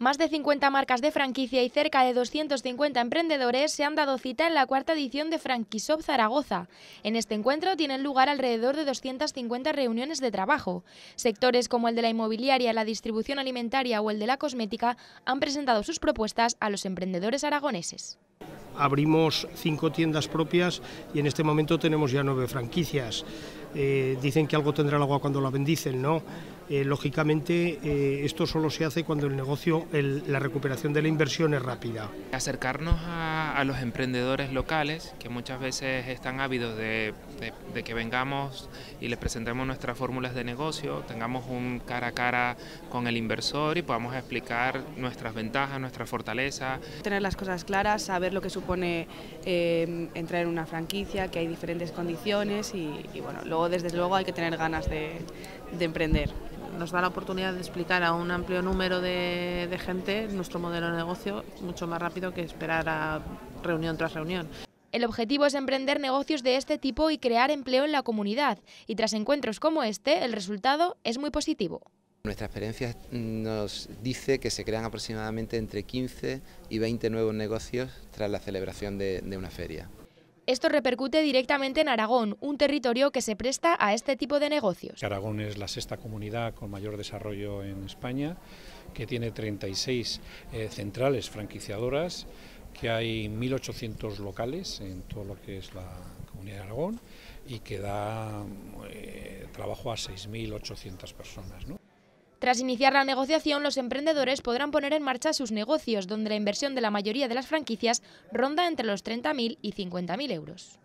Más de 50 marcas de franquicia y cerca de 250 emprendedores se han dado cita en la cuarta edición de Franquishop Zaragoza. En este encuentro tienen lugar alrededor de 250 reuniones de trabajo. Sectores como el de la inmobiliaria, la distribución alimentaria o el de la cosmética han presentado sus propuestas a los emprendedores aragoneses. Abrimos 5 tiendas propias y en este momento tenemos ya 9 franquicias. Dicen que algo tendrá el agua cuando la bendicen, ¿no? Lógicamente esto solo se hace cuando el negocio, la recuperación de la inversión es rápida. Acercarnos a los emprendedores locales que muchas veces están ávidos de que vengamos y les presentemos nuestras fórmulas de negocio, tengamos un cara a cara con el inversor y podamos explicar nuestras ventajas, nuestras fortalezas. Tener las cosas claras, saber lo que supone entrar en una franquicia, que hay diferentes condiciones y bueno, luego desde luego hay que tener ganas de emprender. Nos da la oportunidad de explicar a un amplio número de gente nuestro modelo de negocio mucho más rápido que esperar a reunión tras reunión. El objetivo es emprender negocios de este tipo y crear empleo en la comunidad. Y tras encuentros como este, el resultado es muy positivo. Nuestra experiencia nos dice que se crean aproximadamente entre 15 y 20 nuevos negocios tras la celebración de una feria. Esto repercute directamente en Aragón, un territorio que se presta a este tipo de negocios. Aragón es la sexta comunidad con mayor desarrollo en España, que tiene 36 centrales franquiciadoras, que hay 1.800 locales en todo lo que es la comunidad de Aragón y que da trabajo a 6.800 personas, ¿no? Tras iniciar la negociación, los emprendedores podrán poner en marcha sus negocios, donde la inversión de la mayoría de las franquicias ronda entre los 30.000 y 50.000 euros.